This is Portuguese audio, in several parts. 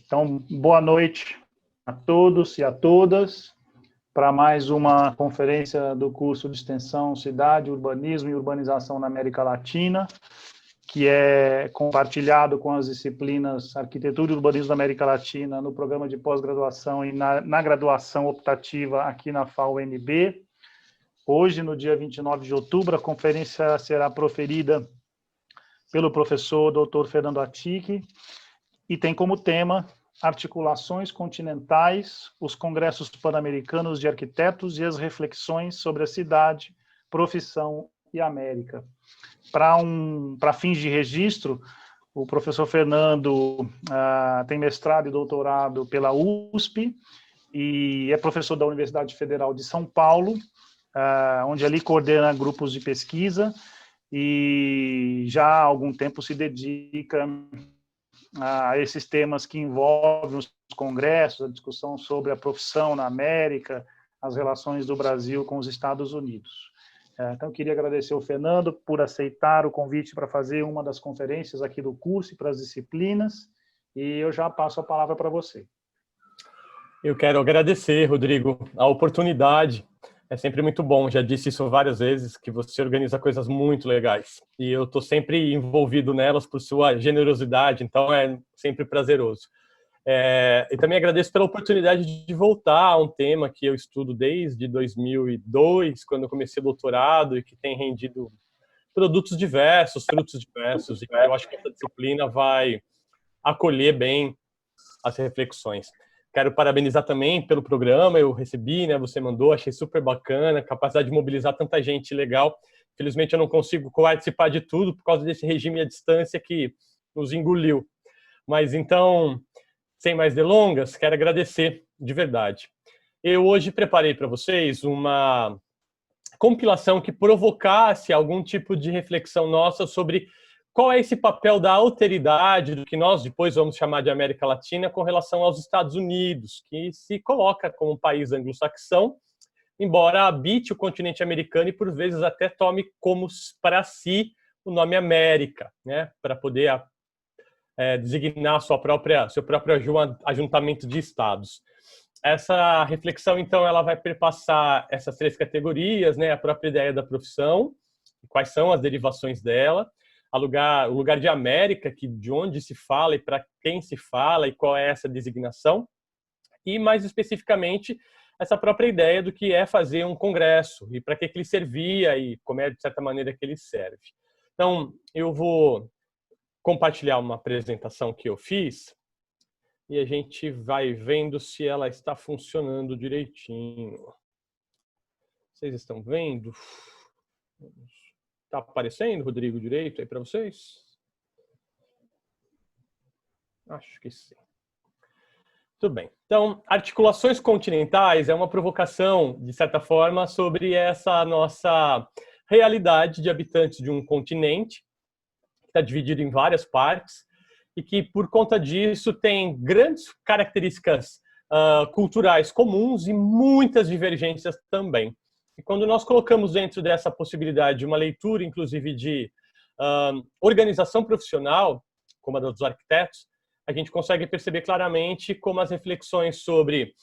Então, boa noite a todos e a todas para mais uma conferência do curso de extensão Cidade, Urbanismo e Urbanização na América Latina, que é compartilhado com as disciplinas Arquitetura e Urbanismo da América Latina no programa de pós-graduação e na graduação optativa aqui na FAU-UNB. Hoje, no dia 29 de outubro, a conferência será proferida pelo professor Dr. Fernando Attic e tem como tema Articulações Continentais, os Congressos Pan-Americanos de Arquitetos e as Reflexões sobre a Cidade, Profissão e América. Para fins de registro, o professor Fernando tem mestrado e doutorado pela USP e é professor da Universidade Federal de São Paulo, onde ali coordena grupos de pesquisa e já há algum tempo se dedica a esses temas que envolvem os congressos, a discussão sobre a profissão na América, as relações do Brasil com os Estados Unidos. Então, queria agradecer ao Fernando por aceitar o convite para fazer uma das conferências aqui do curso e para as disciplinas, e eu já passo a palavra para você. Eu quero agradecer, Rodrigo, a oportunidade. É sempre muito bom, já disse isso várias vezes, que você organiza coisas muito legais. E eu estou sempre envolvido nelas por sua generosidade, então é sempre prazeroso. E também agradeço pela oportunidade de voltar a um tema que eu estudo desde 2002, quando eu comecei o doutorado, e que tem rendido produtos diversos, frutos diversos, e eu acho que essa disciplina vai acolher bem as reflexões. Quero parabenizar também pelo programa, eu recebi, né, você mandou, achei super bacana, capacidade de mobilizar tanta gente legal. Felizmente eu não consigo participar de tudo por causa desse regime à distância que nos engoliu. Mas então, sem mais delongas, quero agradecer de verdade. Eu hoje preparei para vocês uma compilação que provocasse algum tipo de reflexão nossa sobre qual é esse papel da alteridade, do que nós depois vamos chamar de América Latina, com relação aos Estados Unidos, que se coloca como um país anglo-saxão, embora habite o continente americano e, por vezes, até tome como para si o nome América, né, para poder designar seu próprio ajuntamento de estados. Essa reflexão, então, ela vai perpassar essas três categorias, né, a própria ideia da profissão, quais são as derivações dela, o lugar de América, de onde se fala e para quem se fala e qual é essa designação, e mais especificamente essa própria ideia do que é fazer um congresso e para que ele servia e como é de certa maneira que ele serve. Então, eu vou compartilhar uma apresentação que eu fiz e a gente vai vendo se ela está funcionando direitinho. Vocês estão vendo? Está aparecendo, Rodrigo, direito aí para vocês? Acho que sim. Tudo bem. Então, articulações continentais é uma provocação, de certa forma, sobre essa nossa realidade de habitantes de um continente, que está dividido em várias partes, e que, por conta disso, tem grandes características culturais comuns e muitas divergências também. E quando nós colocamos dentro dessa possibilidade uma leitura, inclusive, de organização profissional, como a dos arquitetos, a gente consegue perceber claramente como as reflexões sobre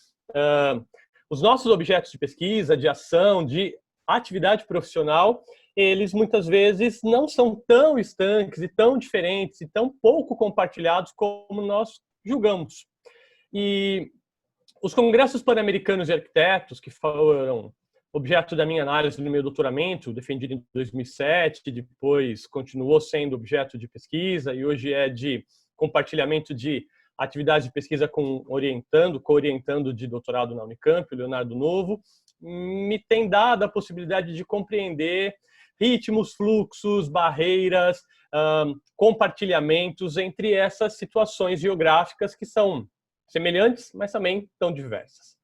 os nossos objetos de pesquisa, de ação, de atividade profissional, eles muitas vezes não são tão estanques e tão diferentes e tão pouco compartilhados como nós julgamos. E os congressos pan-americanos de arquitetos, que foram objeto da minha análise no meu doutoramento, defendido em 2007, depois continuou sendo objeto de pesquisa e hoje é de compartilhamento de atividades de pesquisa co-orientando de doutorado na Unicamp, o Leonardo Novo, me tem dado a possibilidade de compreender ritmos, fluxos, barreiras, compartilhamentos entre essas situações geográficas que são semelhantes, mas também tão diversas.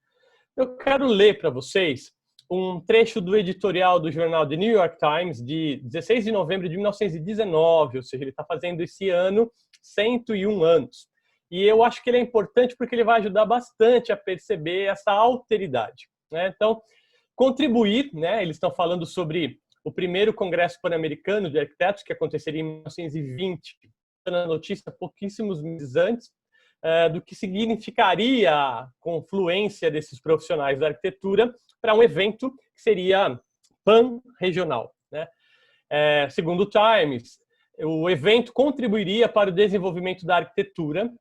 Eu quero ler para vocês um trecho do editorial do jornal The New York Times de 16 de novembro de 1919, ou seja, ele está fazendo esse ano 101 anos. E eu acho que ele é importante porque ele vai ajudar bastante a perceber essa alteridade, né? Então, contribuir, né? Eles estão falando sobre o primeiro Congresso Pan-Americano de Arquitetos, que aconteceria em 1920, na notícia pouquíssimos meses antes, do que significaria a confluência desses profissionais da arquitetura para um evento que seria pan-regional, né? Segundo o Times, o evento contribuiria para o desenvolvimento da arquitetura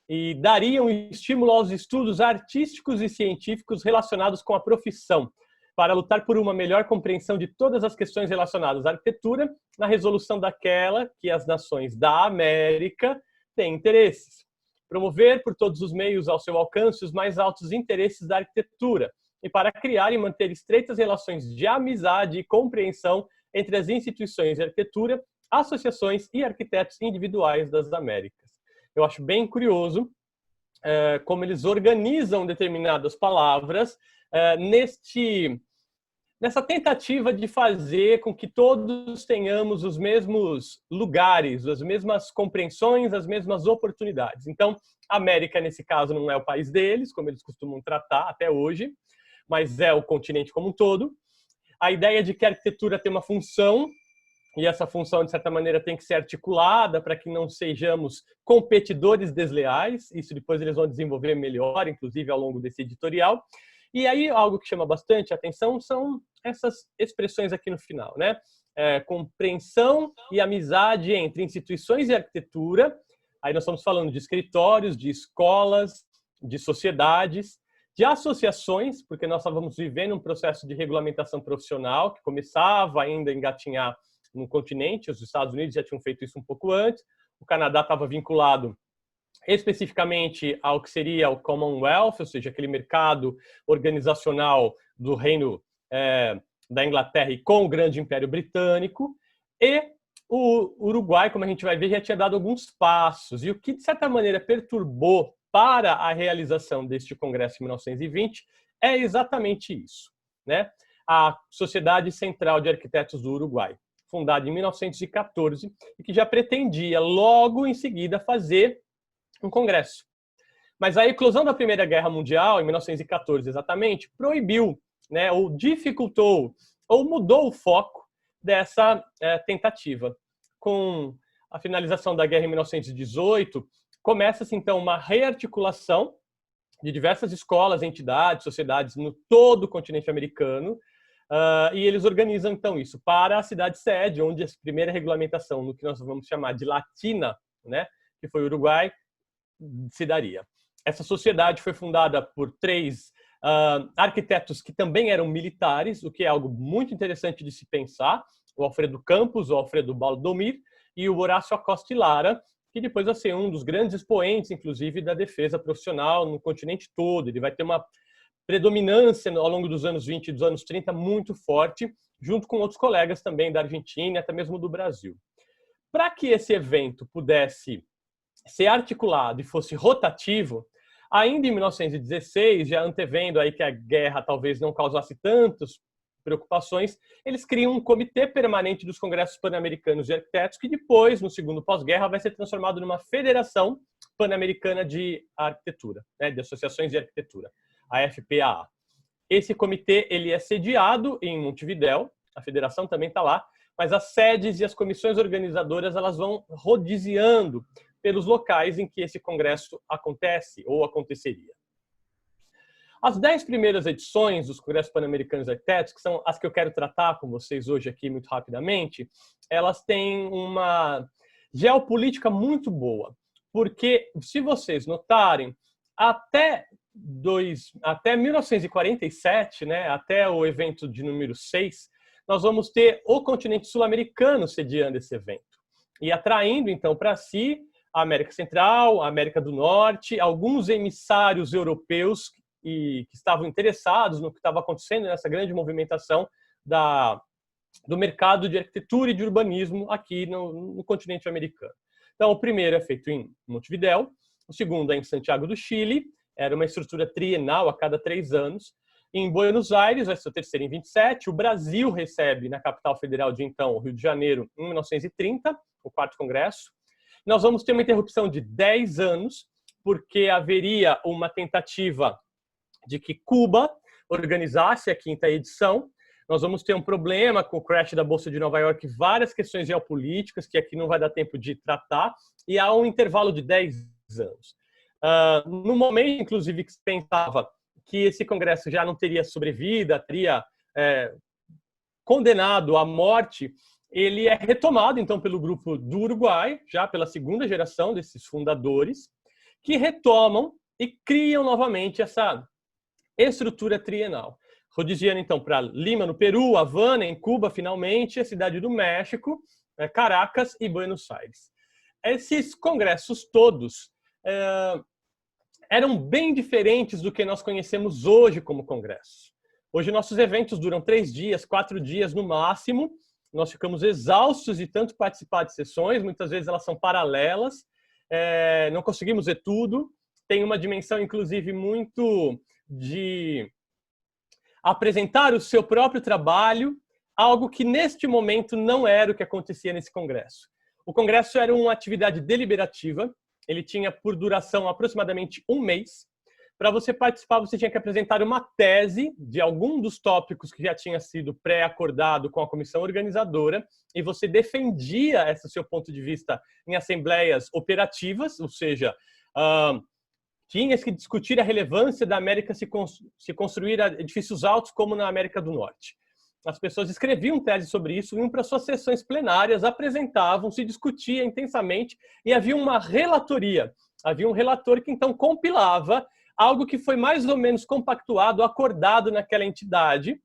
e daria um estímulo aos estudos artísticos e científicos relacionados com a profissão, para lutar por uma melhor compreensão de todas as questões relacionadas à arquitetura, na resolução daquela que as nações da América têm interesses. Promover por todos os meios ao seu alcance os mais altos interesses da arquitetura, e para criar e manter estreitas relações de amizade e compreensão entre as instituições de arquitetura, associações e arquitetos individuais das Américas. Eu acho bem curioso como eles organizam determinadas palavras nessa tentativa de fazer com que todos tenhamos os mesmos lugares, as mesmas compreensões, as mesmas oportunidades. Então, a América, nesse caso, não é o país deles, como eles costumam tratar até hoje, mas é o continente como um todo. A ideia de que a arquitetura tem uma função, e essa função, de certa maneira, tem que ser articulada para que não sejamos competidores desleais. Isso depois eles vão desenvolver melhor, inclusive ao longo desse editorial. E aí, algo que chama bastante atenção são essas expressões aqui no final, né? Compreensão e amizade entre instituições de arquitetura. Aí nós estamos falando de escritórios, de escolas, de sociedades, de associações, porque nós estávamos vivendo um processo de regulamentação profissional que começava ainda a engatinhar no continente. Os Estados Unidos já tinham feito isso um pouco antes. O Canadá estava vinculado especificamente ao que seria o Commonwealth, ou seja, aquele mercado organizacional do Reino da Inglaterra e com o Grande Império Britânico. E o Uruguai, como a gente vai ver, já tinha dado alguns passos. E o que, de certa maneira, perturbou para a realização deste congresso em 1920 é exatamente isso, né? A Sociedade Central de Arquitetos do Uruguai, fundada em 1914, e que já pretendia logo em seguida fazer um congresso. Mas a eclosão da Primeira Guerra Mundial, em 1914 exatamente, proibiu, né, ou dificultou, ou mudou o foco dessa tentativa. Com a finalização da guerra em 1918, começa-se então uma rearticulação de diversas escolas, entidades, sociedades no todo o continente americano, e eles organizam então isso para a cidade-sede, onde a primeira regulamentação, no que nós vamos chamar de Latina, né, que foi o Uruguai, se daria. Essa sociedade foi fundada por 3 arquitetos que também eram militares, o que é algo muito interessante de se pensar: o Alfredo Campos, o Alfredo Baldomir e o Horácio Acosta e Lara, que depois vai ser um dos grandes expoentes, inclusive, da defesa profissional no continente todo. Ele vai ter uma predominância ao longo dos anos 20 e dos anos 30 muito forte, junto com outros colegas também da Argentina e até mesmo do Brasil. Para que esse evento pudesse ser articulado e fosse rotativo, ainda em 1916, já antevendo aí que a guerra talvez não causasse tantas preocupações, eles criam um comitê permanente dos Congressos Pan-Americanos de Arquitetos, que depois, no segundo pós-guerra, vai ser transformado numa Federação Pan-Americana de Arquitetura, né, de Associações de Arquitetura, a FPAA. Esse comitê ele é sediado em Montevidéu, a federação também está lá, mas as sedes e as comissões organizadoras elas vão rodiziando pelos locais em que esse congresso acontece ou aconteceria. As 10 primeiras edições dos Congressos Pan-Americanos de Arquitetos, que são as que eu quero tratar com vocês hoje aqui muito rapidamente, elas têm uma geopolítica muito boa, porque, se vocês notarem, até 1947, né, até o evento de número 6, nós vamos ter o continente sul-americano sediando esse evento e atraindo, então, para si a América Central, a América do Norte, alguns emissários europeus que estavam interessados no que estava acontecendo nessa grande movimentação do mercado de arquitetura e de urbanismo aqui no continente americano. Então, o primeiro é feito em Montevidéu, o segundo é em Santiago do Chile, era uma estrutura trienal a cada 3 anos. Em Buenos Aires, vai ser o terceiro em 27, o Brasil recebe na capital federal de então, Rio de Janeiro, em 1930, o 4º congresso. Nós vamos ter uma interrupção de 10 anos, porque haveria uma tentativa de que Cuba organizasse a 5ª edição. Nós vamos ter um problema com o crash da Bolsa de Nova York, várias questões geopolíticas que aqui não vai dar tempo de tratar, e há um intervalo de 10 anos. No momento, inclusive, que se pensava que esse congresso já não teria sobrevida, teria condenado à morte, ele é retomado, então, pelo grupo do Uruguai, já pela segunda geração desses fundadores, que retomam e criam novamente essa estrutura trienal. Rodigiando, então, para Lima, no Peru, Havana, em Cuba, finalmente, a Cidade do México, Caracas e Buenos Aires. Esses congressos todos eram bem diferentes do que nós conhecemos hoje como congresso. Hoje, nossos eventos duram 3 dias, 4 dias no máximo. Nós ficamos exaustos de tanto participar de sessões, muitas vezes elas são paralelas, não conseguimos ver tudo. Tem uma dimensão, inclusive, muito de apresentar o seu próprio trabalho, algo que neste momento não era o que acontecia nesse congresso. O congresso era uma atividade deliberativa, ele tinha por duração aproximadamente 1 mês. Para você participar, você tinha que apresentar uma tese de algum dos tópicos que já tinha sido pré-acordado com a comissão organizadora, e você defendia esse seu ponto de vista em assembleias operativas, ou seja, tinha que discutir a relevância da América se construir edifícios altos como na América do Norte. As pessoas escreviam tese sobre isso, iam para suas sessões plenárias, apresentavam, se discutia intensamente e havia uma relatoria. Havia um relator que então compilava algo que foi mais ou menos compactuado, acordado naquela entidade.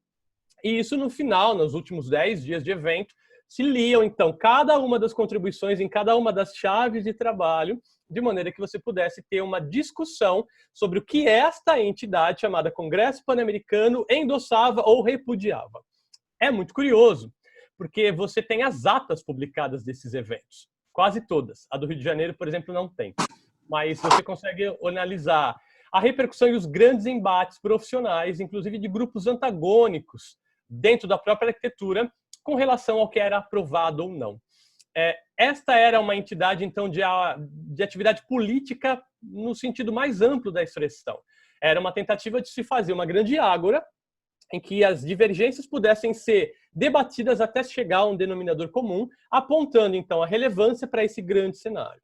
E isso no final, nos últimos 10 dias de evento, se liam então cada uma das contribuições em cada uma das chaves de trabalho, de maneira que você pudesse ter uma discussão sobre o que esta entidade chamada Congresso Pan-Americano endossava ou repudiava. É muito curioso, porque você tem as atas publicadas desses eventos, quase todas. A do Rio de Janeiro, por exemplo, não tem. Mas você consegue analisar a repercussão e os grandes embates profissionais, inclusive de grupos antagônicos dentro da própria arquitetura, com relação ao que era aprovado ou não. Esta era uma entidade, então, de atividade política no sentido mais amplo da expressão. Era uma tentativa de se fazer uma grande ágora em que as divergências pudessem ser debatidas até chegar a um denominador comum, apontando, então, a relevância para esse grande cenário.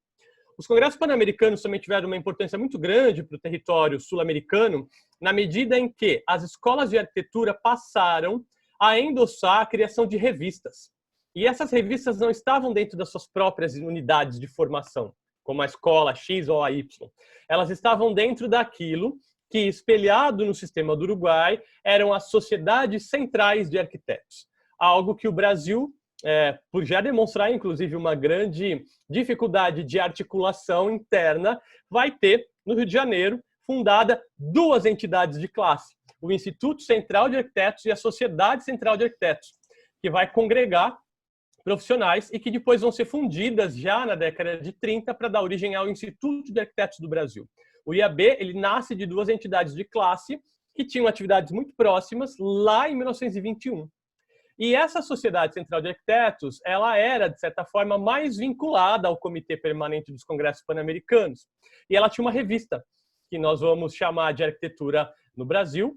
Os congressos pan-americanos também tiveram uma importância muito grande para o território sul-americano, na medida em que as escolas de arquitetura passaram a endossar a criação de revistas. E essas revistas não estavam dentro das suas próprias unidades de formação, como a escola X ou a Y. Elas estavam dentro daquilo que, espelhado no sistema do Uruguai, eram as sociedades centrais de arquitetos. Algo que o Brasil, por já demonstrar, inclusive, uma grande dificuldade de articulação interna, vai ter, no Rio de Janeiro, fundada 2 entidades de classe, o Instituto Central de Arquitetos e a Sociedade Central de Arquitetos, que vai congregar profissionais e que depois vão ser fundidas já na década de 30 para dar origem ao Instituto de Arquitetos do Brasil. O IAB, ele nasce de 2 entidades de classe que tinham atividades muito próximas lá em 1921. E essa Sociedade Central de Arquitetos, ela era, de certa forma, mais vinculada ao Comitê Permanente dos Congressos Pan-Americanos. E ela tinha uma revista, que nós vamos chamar de Arquitetura no Brasil,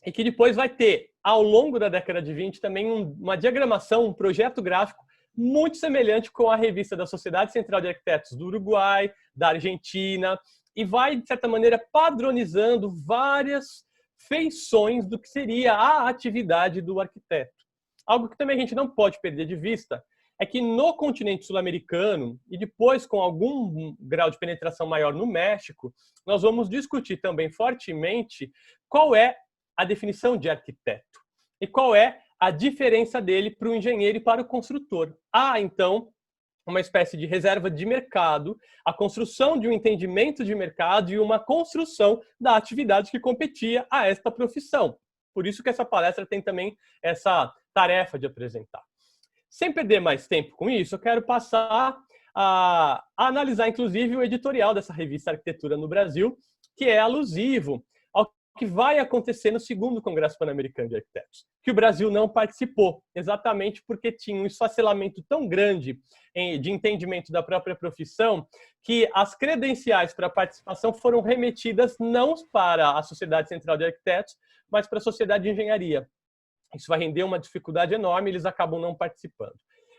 e que depois vai ter, ao longo da década de 20, também uma diagramação, um projeto gráfico muito semelhante com a revista da Sociedade Central de Arquitetos do Uruguai, da Argentina, e vai, de certa maneira, padronizando várias feições do que seria a atividade do arquiteto. Algo que também a gente não pode perder de vista é que no continente sul-americano, e depois com algum grau de penetração maior no México, nós vamos discutir também fortemente qual é a definição de arquiteto e qual é a diferença dele para o engenheiro e para o construtor. Há, então, uma espécie de reserva de mercado, a construção de um entendimento de mercado e uma construção da atividade que competia a esta profissão. Por isso que essa palestra tem também essa tarefa de apresentar. Sem perder mais tempo com isso, eu quero passar a analisar, inclusive, o editorial dessa revista Arquitetura no Brasil, que é alusivo ao que vai acontecer no 2º Congresso Pan-Americano de Arquitetos, que o Brasil não participou, exatamente porque tinha um esfacelamento tão grande de entendimento da própria profissão, que as credenciais para a participação foram remetidas não para a Sociedade Central de Arquitetos, mas para a Sociedade de Engenharia. Isso vai render uma dificuldade enorme, eles acabam não participando.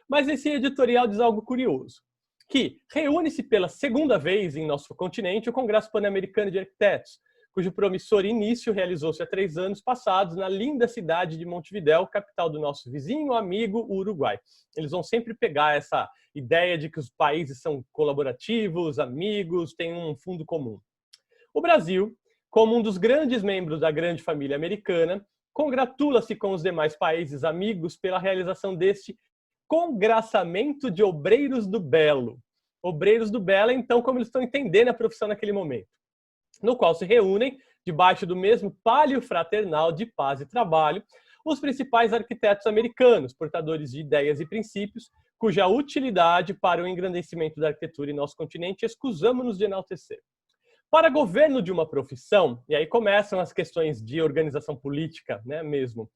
Mas esse editorial diz algo curioso. que reúne-se pela segunda vez em nosso continente o Congresso Pan-Americano de Arquitetos, cujo promissor início realizou-se há 3 anos passados na linda cidade de Montevidéu, capital do nosso vizinho amigo, o Uruguai. Eles vão sempre pegar essa ideia de que os países são colaborativos, amigos, têm um fundo comum. O Brasil, como um dos grandes membros da grande família americana, congratula-se com os demais países amigos pela realização deste congraçamento de obreiros do belo. Obreiros do belo, então, como eles estão entendendo a profissão naquele momento, no qual se reúnem, debaixo do mesmo palio fraternal de paz e trabalho, os principais arquitetos americanos, portadores de ideias e princípios, cuja utilidade para o engrandecimento da arquitetura em nosso continente escusamos-nos de enaltecer. Para governo de uma profissão, e aí começam as questões de organização política, né, mesmo,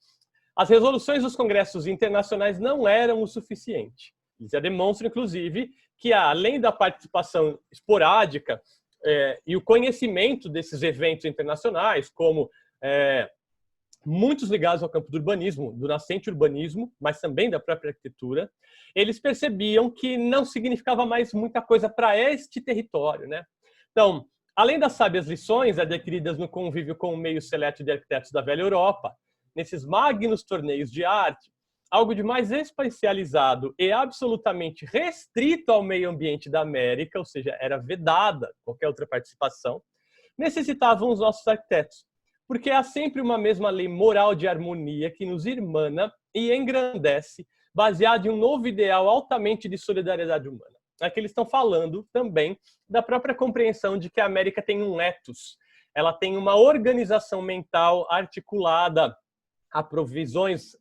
as resoluções dos congressos internacionais não eram o suficiente. Eles já demonstram, inclusive, que além da participação esporádica e o conhecimento desses eventos internacionais, como muitos ligados ao campo do urbanismo, do nascente urbanismo, mas também da própria arquitetura, eles percebiam que não significava mais muita coisa para este território, né? Então, além das sábias lições adquiridas no convívio com o meio seleto de arquitetos da velha Europa, nesses magnos torneios de arte, algo de mais especializado e absolutamente restrito ao meio ambiente da América, ou seja, era vedada qualquer outra participação, necessitavam os nossos arquitetos, porque há sempre uma mesma lei moral de harmonia que nos irmana e engrandece, baseada em um novo ideal altamente de solidariedade humana. Aqui eles estão falando também da própria compreensão de que a América tem um ethos, ela tem uma organização mental articulada a provisões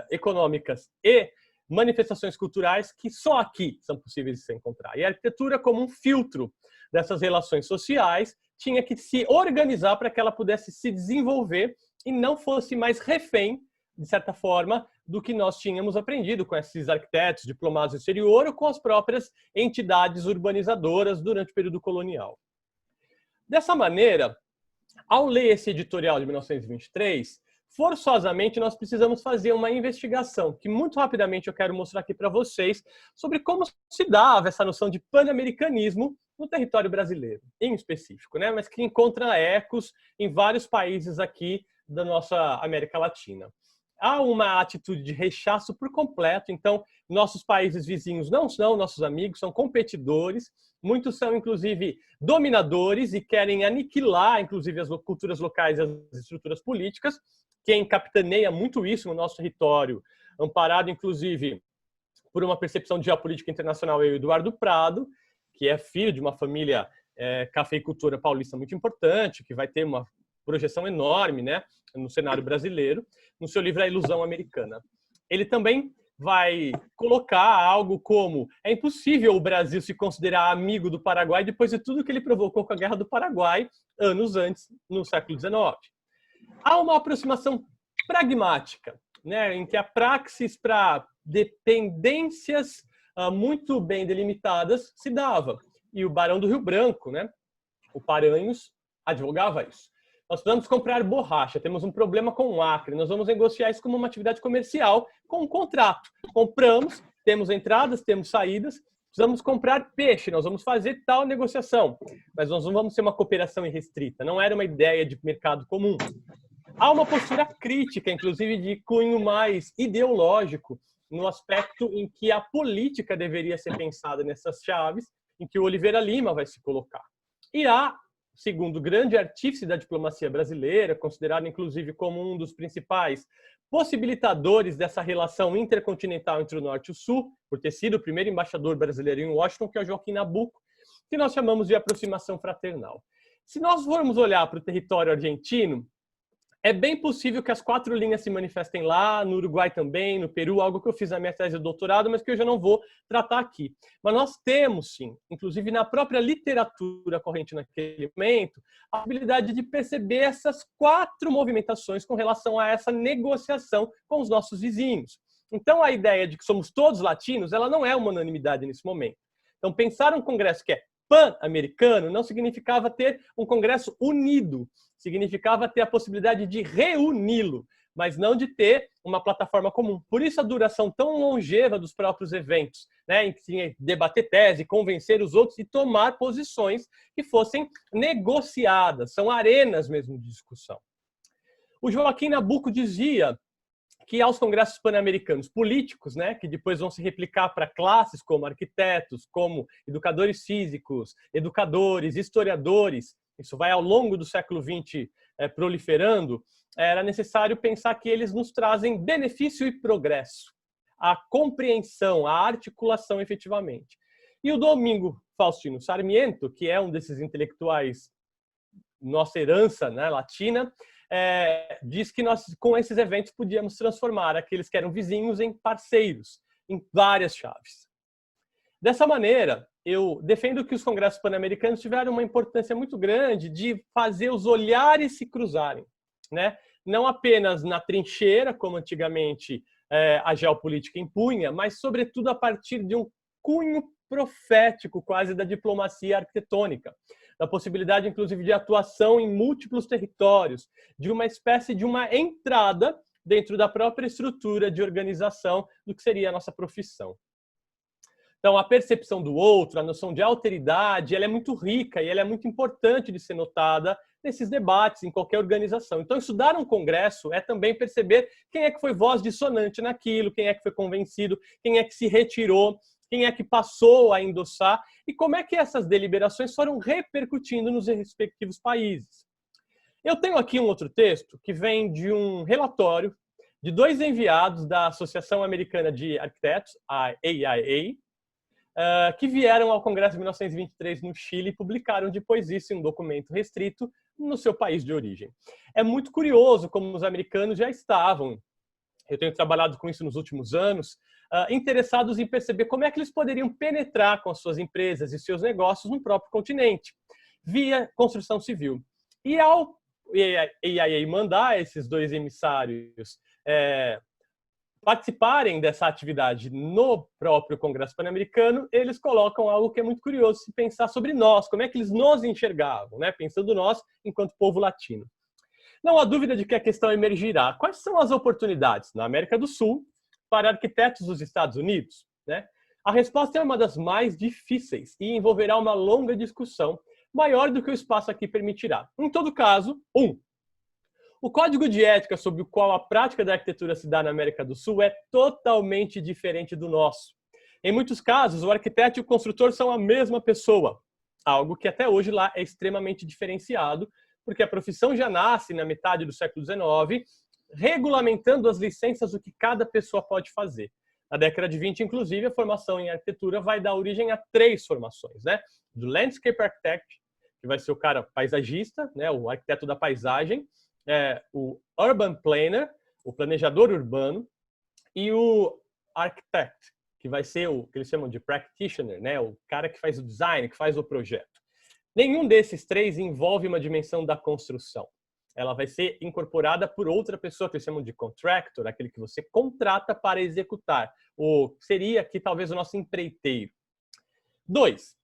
econômicas e manifestações culturais que só aqui são possíveis de se encontrar. E a arquitetura, como um filtro dessas relações sociais, tinha que se organizar para que ela pudesse se desenvolver e não fosse mais refém, de certa forma, do que nós tínhamos aprendido com esses arquitetos diplomados no exterior ou com as próprias entidades urbanizadoras durante o período colonial. Dessa maneira, ao ler esse editorial de 1923, forçosamente nós precisamos fazer uma investigação, que muito rapidamente eu quero mostrar aqui para vocês, sobre como se dava essa noção de pan-americanismo no território brasileiro, em específico, né? Mas que encontra ecos em vários países aqui da nossa América Latina. Há uma atitude de rechaço por completo, então nossos países vizinhos não são nossos amigos, são competidores, muitos são inclusive dominadores e querem aniquilar inclusive as culturas locais e as estruturas políticas. Quem capitaneia muito isso no nosso território, amparado inclusive por uma percepção de geopolítica internacional, é o Eduardo Prado, que é filho de uma família cafeicultora paulista muito importante, que vai ter uma projeção enorme, né, no cenário brasileiro, no seu livro A Ilusão Americana. Ele também vai colocar algo como: é impossível o Brasil se considerar amigo do Paraguai depois de tudo que ele provocou com a Guerra do Paraguai, anos antes, no século XIX. Há uma aproximação pragmática, né, em que a praxis para dependências muito bem delimitadas se dava. E o Barão do Rio Branco, né, o Paranhos, advogava isso. Nós precisamos comprar borracha, temos um problema com o Acre, nós vamos negociar isso como uma atividade comercial, com um contrato. Compramos, temos entradas, temos saídas, precisamos comprar peixe, nós vamos fazer tal negociação, mas nós não vamos ter uma cooperação irrestrita, não era uma ideia de mercado comum. Há uma postura crítica, inclusive de cunho mais ideológico, no aspecto em que a política deveria ser pensada nessas chaves, em que o Oliveira Lima vai se colocar. E há, segundo o grande artífice da diplomacia brasileira, considerado inclusive como um dos principais possibilitadores dessa relação intercontinental entre o Norte e o Sul, por ter sido o primeiro embaixador brasileiro em Washington, que é o Joaquim Nabuco, que nós chamamos de aproximação fraternal. Se nós formos olhar para o território argentino, é bem possível que as 4 linhas se manifestem lá, no Uruguai também, no Peru, algo que eu fiz na minha tese de doutorado, mas que eu já não vou tratar aqui. Mas nós temos, sim, inclusive na própria literatura corrente naquele momento, a habilidade de perceber essas 4 movimentações com relação a essa negociação com os nossos vizinhos. Então, a ideia de que somos todos latinos, ela não é uma unanimidade nesse momento. Então, pensar um congresso que é pan-americano não significava ter um congresso unido, significava ter a possibilidade de reuni-lo, mas não de ter uma plataforma comum. Por isso a duração tão longeva dos próprios eventos, né, em que tinha que debater tese, convencer os outros e tomar posições que fossem negociadas, são arenas mesmo de discussão. O Joaquim Nabuco dizia que aos congressos pan-americanos políticos, né, que depois vão se replicar para classes como arquitetos, como educadores físicos, educadores, historiadores, isso vai ao longo do século XX proliferando, era necessário pensar que eles nos trazem benefício e progresso, a compreensão, a articulação efetivamente. E o Domingo Faustino Sarmiento, que é um desses intelectuais, nossa herança, né, latina, diz que nós, com esses eventos, podíamos transformar aqueles que eram vizinhos em parceiros, em várias chaves. Dessa maneira, eu defendo que os congressos pan-americanos tiveram uma importância muito grande de fazer os olhares se cruzarem, né? Não apenas na trincheira, como antigamente a geopolítica impunha, mas, sobretudo, a partir de um cunho profético quase da diplomacia arquitetônica, da possibilidade, inclusive, de atuação em múltiplos territórios, de uma espécie de uma entrada dentro da própria estrutura de organização do que seria a nossa profissão. Então, a percepção do outro, a noção de alteridade, ela é muito rica e ela é muito importante de ser notada nesses debates, em qualquer organização. Então, estudar um congresso é também perceber quem é que foi voz dissonante naquilo, quem é que foi convencido, quem é que se retirou, quem é que passou a endossar e como é que essas deliberações foram repercutindo nos respectivos países. Eu tenho aqui um outro texto que vem de um relatório de 2 enviados da Associação Americana de Arquitetos, a AIA, que vieram ao Congresso de 1923 no Chile e publicaram depois isso em um documento restrito no seu país de origem. É muito curioso como os americanos já estavam, eu tenho trabalhado com isso nos últimos anos, interessados em perceber como é que eles poderiam penetrar com as suas empresas e seus negócios no próprio continente, via construção civil. E ao AIA mandar esses 2 emissários participarem dessa atividade no próprio Congresso Pan-Americano, eles colocam algo que é muito curioso se pensar sobre nós, como é que eles nos enxergavam, né? Pensando nós enquanto povo latino. Não há dúvida de que a questão emergirá. Quais são as oportunidades na América do Sul para arquitetos dos Estados Unidos, né? A resposta é uma das mais difíceis e envolverá uma longa discussão, maior do que o espaço aqui permitirá. Em todo caso, o código de ética sobre o qual a prática da arquitetura se dá na América do Sul é totalmente diferente do nosso. Em muitos casos, o arquiteto e o construtor são a mesma pessoa, algo que até hoje lá é extremamente diferenciado, porque a profissão já nasce na metade do século XIX, regulamentando as licenças do que cada pessoa pode fazer. Na década de 20, inclusive, a formação em arquitetura vai dar origem a 3 formações, né? Do Landscape Architect, que vai ser o cara paisagista, né? O arquiteto da paisagem, o Urban Planner, o planejador urbano, e o Architect, que vai ser o que eles chamam de Practitioner, né? O cara que faz o design, que faz o projeto. Nenhum desses 3 envolve uma dimensão da construção. Ela vai ser incorporada por outra pessoa, que eles chamam de contractor, aquele que você contrata para executar. Ou seria aqui talvez o nosso empreiteiro. 2.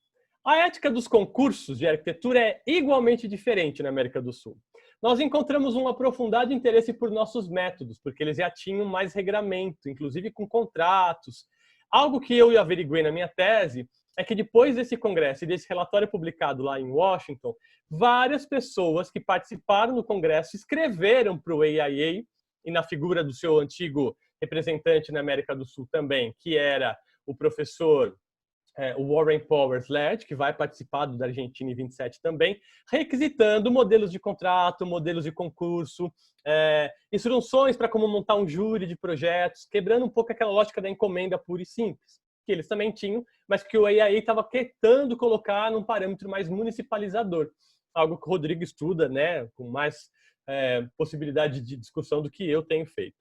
A ética dos concursos de arquitetura é igualmente diferente na América do Sul. Nós encontramos um aprofundado interesse por nossos métodos, porque eles já tinham mais regramento, inclusive com contratos. Algo que eu averiguei na minha tese é que depois desse congresso e desse relatório publicado lá em Washington, várias pessoas que participaram do congresso escreveram para o AIA, e na figura do seu antigo representante na América do Sul também, que era o professor o Warren Powers Led, que vai participar do da Argentina em 27 também, requisitando modelos de contrato, modelos de concurso, instruções para como montar um júri de projetos, quebrando um pouco aquela lógica da encomenda pura e simples, que eles também tinham, mas que o AIA estava tentando colocar num parâmetro mais municipalizador, algo que o Rodrigo estuda, né, com mais possibilidade de discussão do que eu tenho feito.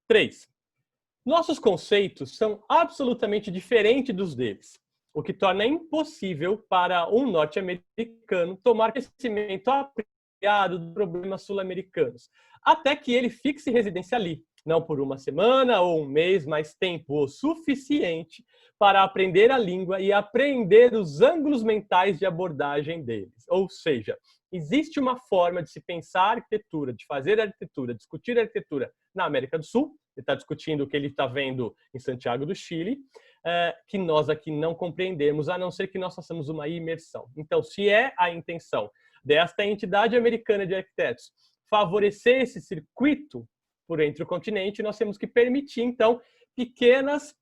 3. Nossos conceitos são absolutamente diferentes dos deles, o que torna impossível para um norte-americano tomar conhecimento apropriado dos problemas sul-americanos, até que ele fixe residência ali, não por uma semana ou um mês, mas tempo o suficiente para aprender a língua e aprender os ângulos mentais de abordagem deles. Ou seja, existe uma forma de se pensar arquitetura, de fazer arquitetura, discutir arquitetura na América do Sul. Ele está discutindo o que ele está vendo em Santiago do Chile, que nós aqui não compreendemos, a não ser que nós façamos uma imersão. Então, se é a intenção desta entidade americana de arquitetos favorecer esse circuito por entre o continente, nós temos que permitir, então, pequenas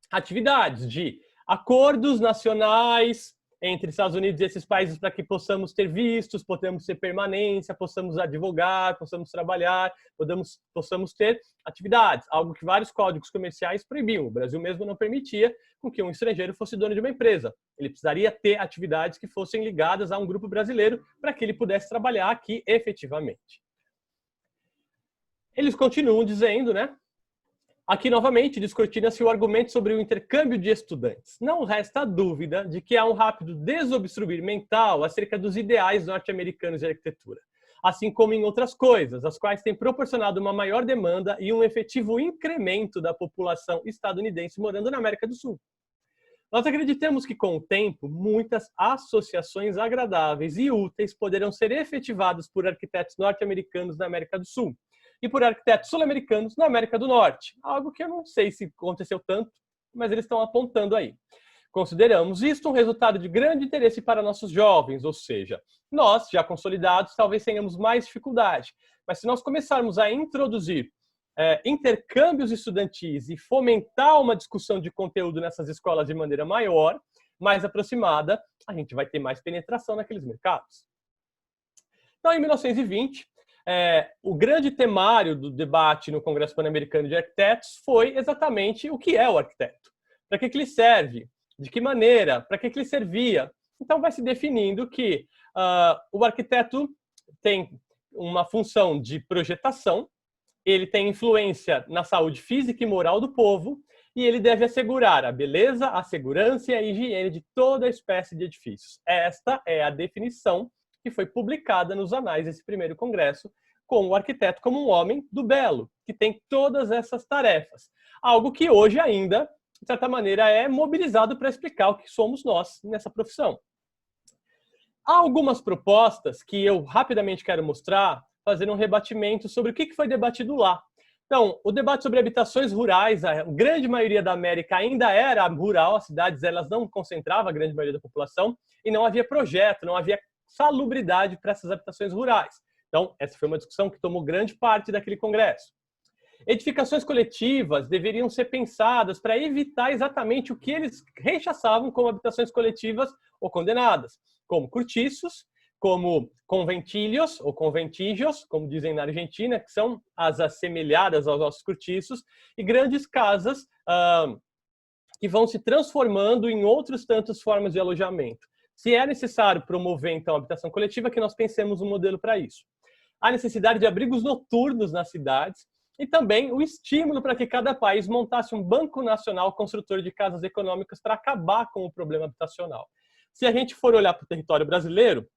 atividades de acordos nacionais entre Estados Unidos e esses países para que possamos ter vistos, possamos ter permanência, possamos advogar, possamos trabalhar, possamos ter atividades, algo que vários códigos comerciais proibiam. O Brasil mesmo não permitia com que um estrangeiro fosse dono de uma empresa. Ele precisaria ter atividades que fossem ligadas a um grupo brasileiro para que ele pudesse trabalhar aqui efetivamente. Eles continuam dizendo, né? Aqui, novamente, descortina-se o argumento sobre o intercâmbio de estudantes. Não resta dúvida de que há um rápido desobstruir mental acerca dos ideais norte-americanos de arquitetura, assim como em outras coisas, as quais têm proporcionado uma maior demanda e um efetivo incremento da população estadunidense morando na América do Sul. Nós acreditamos que, com o tempo, muitas associações agradáveis e úteis poderão ser efetivadas por arquitetos norte-americanos na América do Sul e por arquitetos sul-americanos na América do Norte. Algo que eu não sei se aconteceu tanto, mas eles estão apontando aí. Consideramos isto um resultado de grande interesse para nossos jovens, ou seja, nós, já consolidados, talvez tenhamos mais dificuldade. Mas se nós começarmos a introduzir intercâmbios estudantis e fomentar uma discussão de conteúdo nessas escolas de maneira maior, mais aproximada, a gente vai ter mais penetração naqueles mercados. Então, em 1920, o grande temário do debate no Congresso Pan-Americano de Arquitetos foi exatamente o que é o arquiteto. Para que ele serve? De que maneira? Para que ele servia? Então, vai se definindo que o arquiteto tem uma função de projetação, ele tem influência na saúde física e moral do povo, e ele deve assegurar a beleza, a segurança e a higiene de toda espécie de edifícios. Esta é a definição que foi publicada nos anais desse primeiro congresso, com o arquiteto como um homem do belo, que tem todas essas tarefas. Algo que hoje ainda, de certa maneira, é mobilizado para explicar o que somos nós nessa profissão. Há algumas propostas que eu rapidamente quero mostrar, fazer um rebatimento sobre o que foi debatido lá. Então, o debate sobre habitações rurais, a grande maioria da América ainda era rural, as cidades elas não concentravam a grande maioria da população, e não havia projeto, não havia salubridade para essas habitações rurais. Então, essa foi uma discussão que tomou grande parte daquele congresso. Edificações coletivas deveriam ser pensadas para evitar exatamente o que eles rechaçavam como habitações coletivas ou condenadas, como cortiços, como conventilhos ou conventígios, como dizem na Argentina, que são as assemelhadas aos nossos cortiços, e grandes casas que vão se transformando em outras tantas formas de alojamento. Se é necessário promover, então, a habitação coletiva, que nós pensemos um modelo para isso. A necessidade de abrigos noturnos nas cidades e também o estímulo para que cada país montasse um banco nacional construtor de casas econômicas para acabar com o problema habitacional. Se a gente for olhar para o território brasileiro,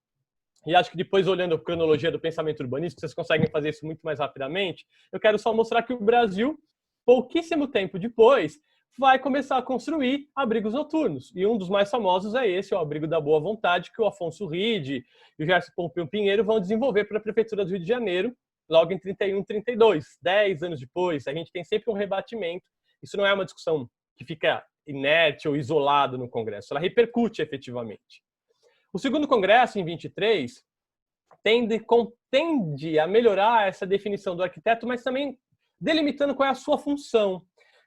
e acho que depois, olhando a cronologia do pensamento urbanístico, vocês conseguem fazer isso muito mais rapidamente, eu quero só mostrar que o Brasil, pouquíssimo tempo depois, vai começar a construir abrigos noturnos. E um dos mais famosos é esse, o Abrigo da Boa Vontade, que o Afonso Ride e o Gerson Pompeu Pinheiro vão desenvolver para a Prefeitura do Rio de Janeiro, logo em 31 e 32. 10 anos depois, a gente tem sempre um rebatimento. Isso não é uma discussão que fica inerte ou isolada no Congresso, ela repercute efetivamente. O segundo congresso, em 23, tende a melhorar essa definição do arquiteto, mas também delimitando qual é a sua função.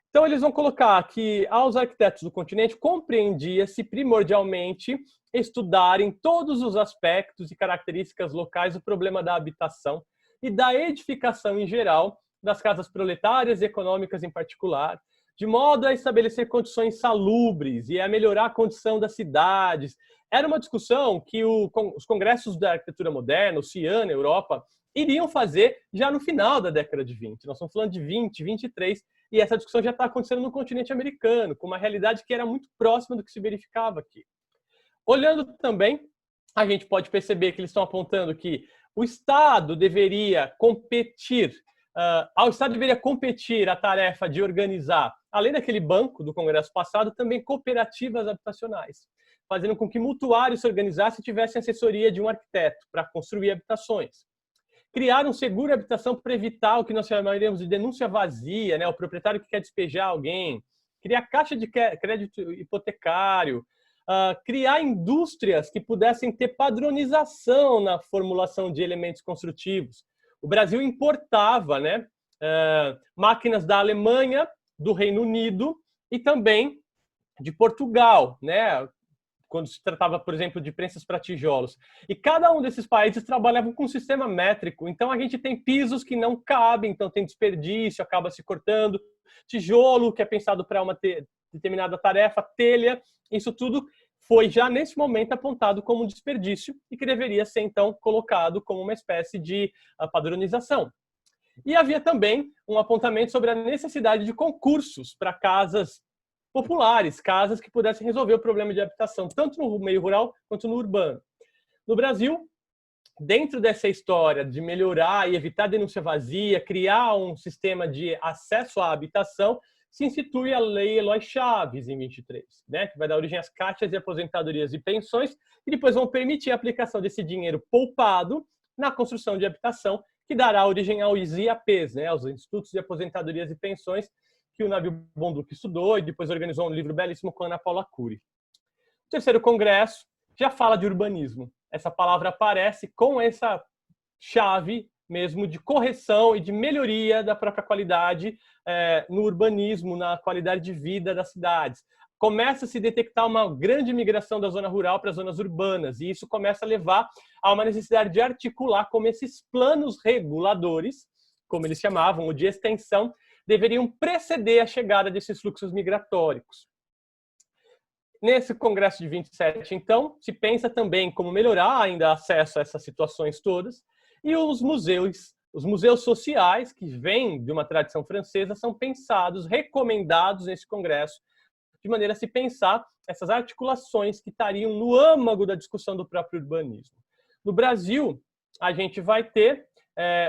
Então, eles vão colocar que aos arquitetos do continente compreendia-se primordialmente estudar em todos os aspectos e características locais o problema da habitação e da edificação em geral, das casas proletárias e econômicas em particular, de modo a estabelecer condições salubres e a melhorar a condição das cidades. Era uma discussão que os congressos da arquitetura moderna, o CIAN na Europa, iriam fazer já no final da década de 20. Nós estamos falando de 20, 23, e essa discussão já está acontecendo no continente americano, com uma realidade que era muito próxima do que se verificava aqui. Olhando também, a gente pode perceber que eles estão apontando que o Estado deveria competir ao Estado deveria competir a tarefa de organizar, além daquele banco do Congresso passado, também cooperativas habitacionais, fazendo com que mutuários se organizassem e tivessem assessoria de um arquiteto para construir habitações. Criar um seguro habitação para evitar o que nós chamaríamos de denúncia vazia, né? O proprietário que quer despejar alguém. Criar caixa de crédito hipotecário. Criar indústrias que pudessem ter padronização na formulação de elementos construtivos. O Brasil importava, né, máquinas da Alemanha, do Reino Unido e também de Portugal, né, quando se tratava, por exemplo, de prensas para tijolos. E cada um desses países trabalhava com um sistema métrico. Então, a gente tem pisos que não cabem, então tem desperdício, acaba se cortando. Tijolo, que é pensado para uma determinada tarefa, telha, isso tudo foi já nesse momento apontado como um desperdício e que deveria ser, então, colocado como uma espécie de padronização. E havia também um apontamento sobre a necessidade de concursos para casas populares, casas que pudessem resolver o problema de habitação, tanto no meio rural quanto no urbano. No Brasil, dentro dessa história de melhorar e evitar a denúncia vazia, criar um sistema de acesso à habitação, se institui a Lei Eloy Chaves, em 23, né, que vai dar origem às caixas de aposentadorias e pensões, e depois vão permitir a aplicação desse dinheiro poupado na construção de habitação, que dará origem aos IAPs, né, aos Institutos de Aposentadorias e Pensões, que o Nabil Bonduc estudou e depois organizou um livro belíssimo com a Ana Paula Cury. O terceiro congresso já fala de urbanismo. Essa palavra aparece com essa chave mesmo de correção e de melhoria da própria qualidade no urbanismo, na qualidade de vida das cidades. Começa a se detectar uma grande migração da zona rural para as zonas urbanas, e isso começa a levar a uma necessidade de articular como esses planos reguladores, como eles chamavam, ou de extensão, deveriam preceder a chegada desses fluxos migratórios. Nesse Congresso de 27, então, se pensa também como melhorar ainda o acesso a essas situações todas, e os museus sociais, que vêm de uma tradição francesa, são pensados, recomendados nesse Congresso, de maneira a se pensar essas articulações que estariam no âmago da discussão do próprio urbanismo. No Brasil, a gente vai ter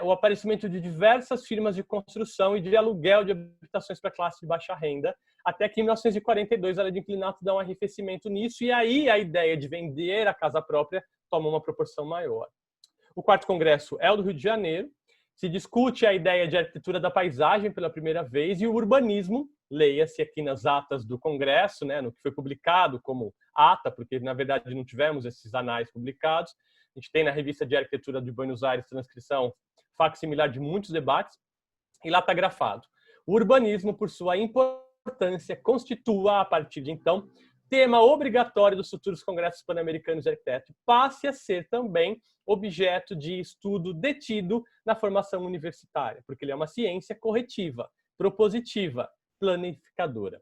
o aparecimento de diversas firmas de construção e de aluguel de habitações para classe de baixa renda, até que em 1942 a Lei de Inclinato dá um arrefecimento nisso, e aí a ideia de vender a casa própria toma uma proporção maior. O quarto congresso é o do Rio de Janeiro, se discute a ideia de arquitetura da paisagem pela primeira vez, e o urbanismo, leia-se aqui nas atas do congresso, né, no que foi publicado como ata, porque na verdade não tivemos esses anais publicados. A gente tem na revista de arquitetura de Buenos Aires transcrição facsimilar de muitos debates, e lá está grafado: o urbanismo, por sua importância, constitua, a partir de então, tema obrigatório dos futuros congressos pan-americanos de arquiteto, passe a ser também objeto de estudo detido na formação universitária, porque ele é uma ciência corretiva, propositiva, planificadora.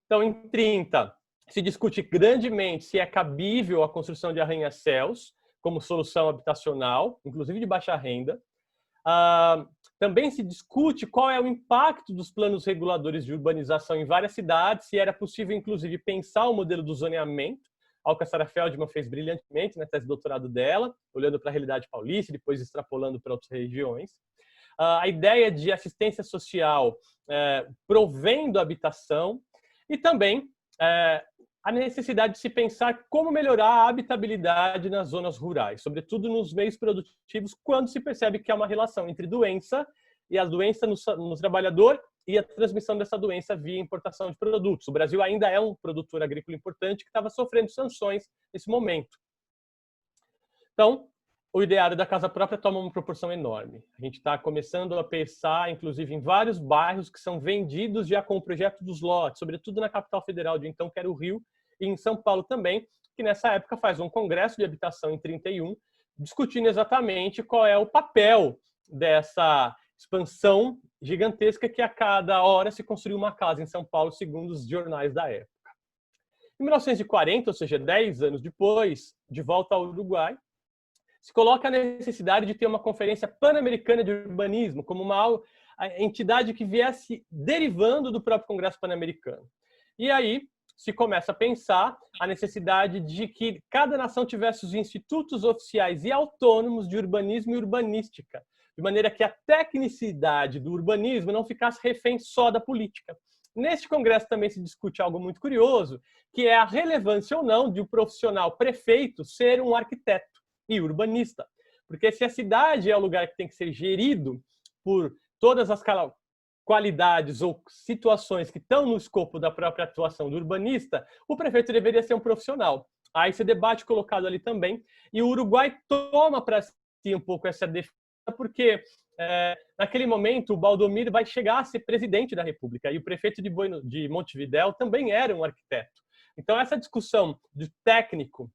Então, em 30, se discute grandemente se é cabível a construção de arranha-céus como solução habitacional, inclusive de baixa renda. Também se discute qual é o impacto dos planos reguladores de urbanização em várias cidades, se era possível, inclusive, pensar o modelo do zoneamento. A Alca Feldman fez brilhantemente na tese de doutorado dela, olhando para a realidade paulista e depois extrapolando para outras regiões. A ideia de assistência social provendo habitação e também a necessidade de se pensar como melhorar a habitabilidade nas zonas rurais, sobretudo nos meios produtivos, quando se percebe que há uma relação entre doença e a doença no trabalhador e a transmissão dessa doença via importação de produtos. O Brasil ainda é um produtor agrícola importante que estava sofrendo sanções nesse momento. Então, o ideário da casa própria toma uma proporção enorme. A gente está começando a pensar, inclusive, em vários bairros que são vendidos já com o projeto dos lotes, sobretudo na capital federal de então, que era o Rio, e em São Paulo também, que nessa época faz um congresso de habitação em 31, discutindo exatamente qual é o papel dessa expansão gigantesca que a cada hora se construiu uma casa em São Paulo, segundo os jornais da época. Em 1940, ou seja, 10 anos depois, de volta ao Uruguai, se coloca a necessidade de ter uma conferência pan-americana de urbanismo como uma entidade que viesse derivando do próprio Congresso Pan-Americano. E aí se começa a pensar a necessidade de que cada nação tivesse os institutos oficiais e autônomos de urbanismo e urbanística, de maneira que a tecnicidade do urbanismo não ficasse refém só da política. Neste congresso também se discute algo muito curioso, que é a relevância ou não de um profissional prefeito ser um arquiteto e urbanista. Porque se a cidade é o lugar que tem que ser gerido por todas as qualidades ou situações que estão no escopo da própria atuação do urbanista, o prefeito deveria ser um profissional. Há esse debate colocado ali também, e o Uruguai toma para si um pouco essa defesa, porque naquele momento o Baldomir vai chegar a ser presidente da República, e o prefeito de Montevidéu também era um arquiteto. Então essa discussão de técnico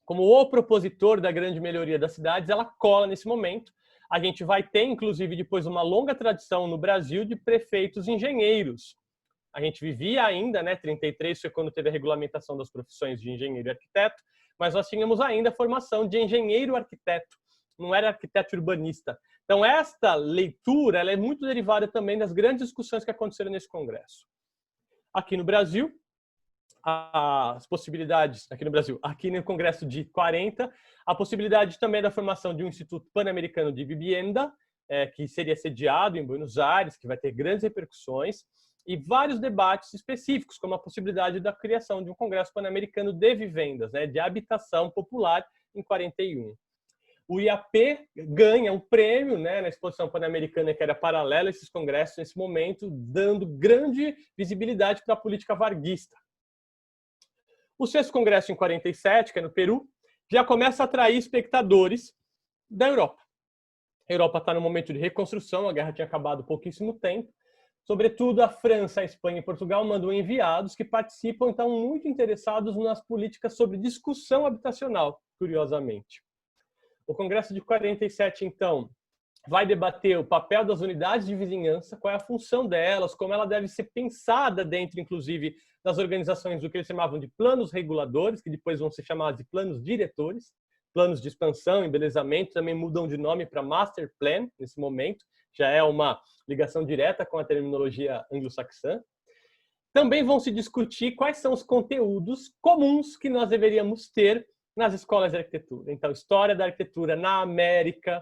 como o propositor da grande melhoria das cidades, ela cola nesse momento. A gente vai ter, inclusive, depois uma longa tradição no Brasil de prefeitos engenheiros. A gente vivia ainda, 33 foi quando teve a regulamentação das profissões de engenheiro e arquiteto, mas nós tínhamos ainda a formação de engenheiro-arquiteto, não era arquiteto urbanista. Então, esta leitura ela é muito derivada também das grandes discussões que aconteceram nesse congresso. Aqui no Brasil, as possibilidades, aqui no Congresso de 40, a possibilidade também da formação de um Instituto Pan-Americano de Vivienda, que seria sediado em Buenos Aires, que vai ter grandes repercussões, e vários debates específicos, como a possibilidade da criação de um Congresso Pan-Americano de Vivendas, de habitação popular, em 41. O IAP ganha um prêmio na Exposição Pan-Americana, que era paralela a esses congressos nesse momento, dando grande visibilidade para a política varguista. O 6º Congresso, em 47, que é no Peru, já começa a atrair espectadores da Europa. A Europa está no momento de reconstrução, a guerra tinha acabado há pouquíssimo tempo. Sobretudo, a França, a Espanha e Portugal mandam enviados que participam, então, muito interessados nas políticas sobre discussão habitacional, curiosamente. O Congresso de 47, então, vai debater o papel das unidades de vizinhança, qual é a função delas, como ela deve ser pensada dentro, inclusive, das organizações do que eles chamavam de planos reguladores, que depois vão ser chamados de planos diretores, planos de expansão, embelezamento, também mudam de nome para Master Plan, nesse momento, já é uma ligação direta com a terminologia anglo-saxã. Também vão se discutir quais são os conteúdos comuns que nós deveríamos ter nas escolas de arquitetura. Então, história da arquitetura na América,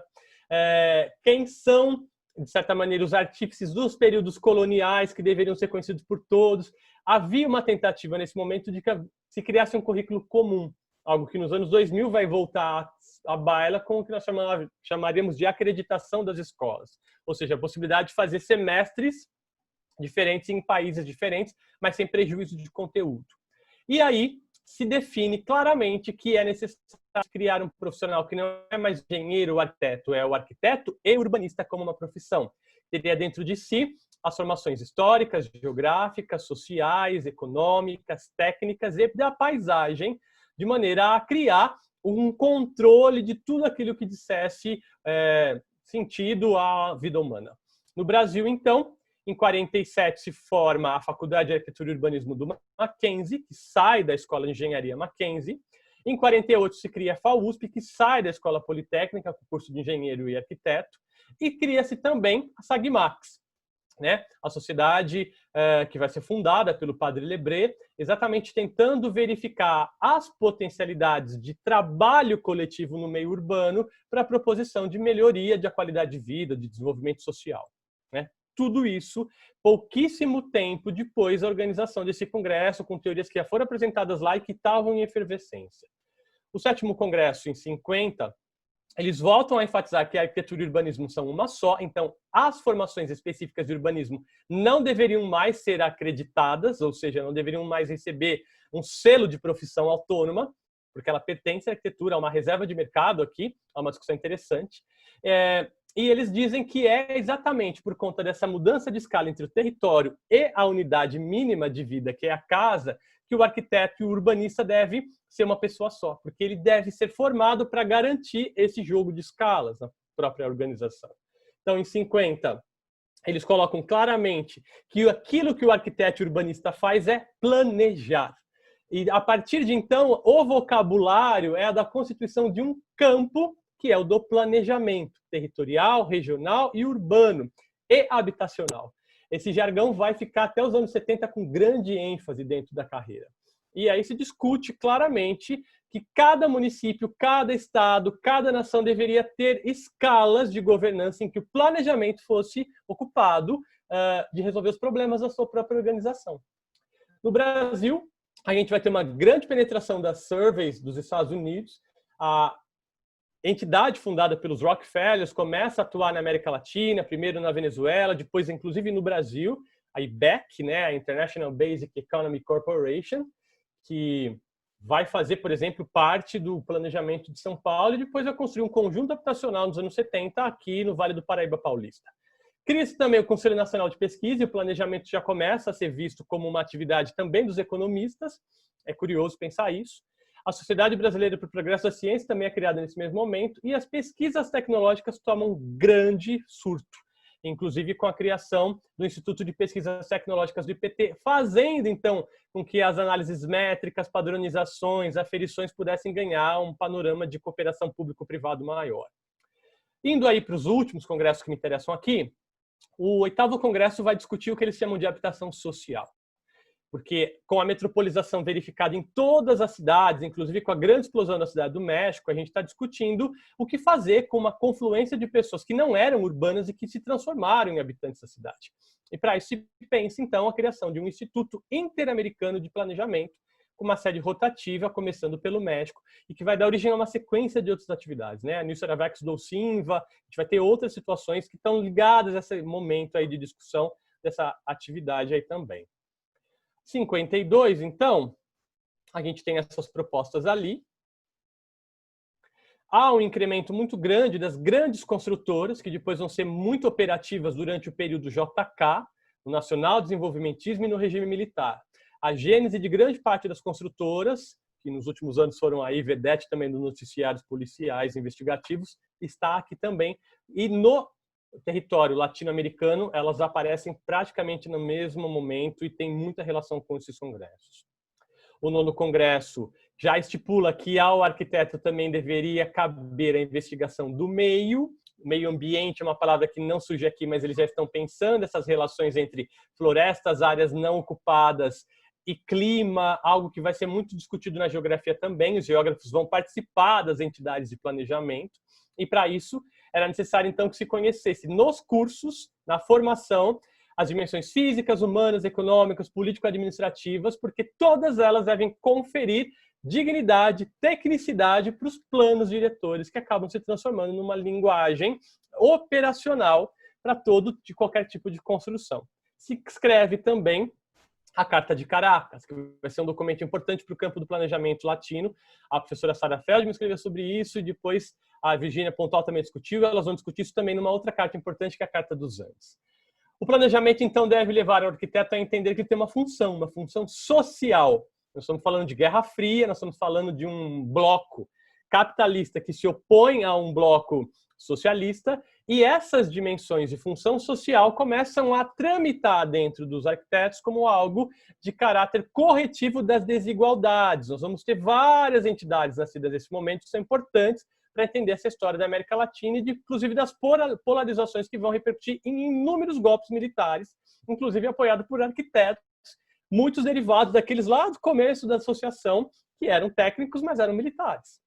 quem são, de certa maneira, os artífices dos períodos coloniais que deveriam ser conhecidos por todos. Havia uma tentativa nesse momento de que se criasse um currículo comum, algo que nos anos 2000 vai voltar à baila com o que nós chamaríamos de acreditação das escolas, ou seja, a possibilidade de fazer semestres diferentes em países diferentes, mas sem prejuízo de conteúdo. E aí se define claramente que é necessário criar um profissional que não é mais engenheiro ou arquiteto, é o arquiteto e urbanista como uma profissão. Teria dentro de si as formações históricas, geográficas, sociais, econômicas, técnicas e da paisagem, de maneira a criar um controle de tudo aquilo que dissesse sentido à vida humana. No Brasil, então, em 47 se forma a Faculdade de Arquitetura e Urbanismo do Mackenzie, que sai da Escola de Engenharia Mackenzie. Em 48 se cria a FAUSP, que sai da Escola Politécnica, com o curso de Engenheiro e Arquiteto. E cria-se também a SAGMAX, a sociedade que vai ser fundada pelo Padre Lebré, exatamente tentando verificar as potencialidades de trabalho coletivo no meio urbano para a proposição de melhoria da qualidade de vida, de desenvolvimento social. Tudo isso pouquíssimo tempo depois da organização desse congresso, com teorias que já foram apresentadas lá e que estavam em efervescência. O 7º Congresso, em 50, eles voltam a enfatizar que a arquitetura e o urbanismo são uma só, então as formações específicas de urbanismo não deveriam mais ser acreditadas, ou seja, não deveriam mais receber um selo de profissão autônoma, porque ela pertence à arquitetura, a uma reserva de mercado aqui, a uma discussão interessante. E eles dizem que é exatamente por conta dessa mudança de escala entre o território e a unidade mínima de vida, que é a casa, que o arquiteto e o urbanista deve ser uma pessoa só, porque ele deve ser formado para garantir esse jogo de escalas na própria organização. Então, em 50, eles colocam claramente que aquilo que o arquiteto e o urbanista faz é planejar. E, a partir de então, o vocabulário é a da constituição de um campo, que é o do planejamento territorial, regional e urbano e habitacional. Esse jargão vai ficar até os anos 70 com grande ênfase dentro da carreira. E aí se discute claramente que cada município, cada estado, cada nação deveria ter escalas de governança em que o planejamento fosse ocupado de resolver os problemas da sua própria organização. No Brasil, a gente vai ter uma grande penetração das surveys dos Estados Unidos. A entidade fundada pelos Rockefellers começa a atuar na América Latina, primeiro na Venezuela, depois inclusive no Brasil, a IBEC, né, a International Basic Economy Corporation, que vai fazer, por exemplo, parte do planejamento de São Paulo e depois vai construir um conjunto habitacional nos anos 70 aqui no Vale do Paraíba Paulista. Cria-se também o Conselho Nacional de Pesquisa e o planejamento já começa a ser visto como uma atividade também dos economistas. É curioso pensar isso. A Sociedade Brasileira para o Progresso da Ciência também é criada nesse mesmo momento e as pesquisas tecnológicas tomam um grande surto, inclusive com a criação do Instituto de Pesquisas Tecnológicas do IPT, fazendo, então, com que as análises métricas, padronizações, aferições pudessem ganhar um panorama de cooperação público-privado maior. Indo aí para os últimos congressos que me interessam aqui, o 8º Congresso vai discutir o que eles chamam de habitação social. Porque com a metropolização verificada em todas as cidades, inclusive com a grande explosão da Cidade do México, a gente está discutindo o que fazer com uma confluência de pessoas que não eram urbanas e que se transformaram em habitantes da cidade. E para isso se pensa, então, a criação de um Instituto Interamericano de Planejamento, com uma sede rotativa, começando pelo México, e que vai dar origem a uma sequência de outras atividades, né? A Nilce Aravex do Silva, a gente vai ter outras situações que estão ligadas a esse momento aí de discussão dessa atividade aí também. 52, então, a gente tem essas propostas ali. Há um incremento muito grande das grandes construtoras, que depois vão ser muito operativas durante o período JK, no Nacional Desenvolvimentismo e no regime militar. A gênese de grande parte das construtoras, que nos últimos anos foram aí vedete também dos noticiários policiais investigativos, está aqui também. E no território latino-americano, elas aparecem praticamente no mesmo momento e tem muita relação com esses congressos. O 9º Congresso já estipula que ao arquiteto também deveria caber a investigação do meio. Meio ambiente é uma palavra que não surge aqui, mas eles já estão pensando essas relações entre florestas, áreas não ocupadas e clima, algo que vai ser muito discutido na geografia também. Os geógrafos vão participar das entidades de planejamento e, para isso, era necessário, então, que se conhecesse nos cursos, na formação, as dimensões físicas, humanas, econômicas, político-administrativas, porque todas elas devem conferir dignidade, tecnicidade para os planos diretores que acabam se transformando numa linguagem operacional para de qualquer tipo de construção. Se escreve também a Carta de Caracas, que vai ser um documento importante para o campo do planejamento latino. A professora Sara Feldman escreveu sobre isso e depois a Virginia Pontal também discutiu. Elas vão discutir isso também numa outra carta importante, que é a Carta dos Andes. O planejamento, então, deve levar o arquiteto a entender que tem uma função social. Nós estamos falando de Guerra Fria, nós estamos falando de um bloco capitalista que se opõe a um bloco socialista, e essas dimensões de função social começam a tramitar dentro dos arquitetos como algo de caráter corretivo das desigualdades. Nós vamos ter várias entidades nascidas nesse momento que são importantes para entender essa história da América Latina e, inclusive, das polarizações que vão repercutir em inúmeros golpes militares, inclusive apoiado por arquitetos, muitos derivados daqueles lá do começo da associação, que eram técnicos, mas eram militares,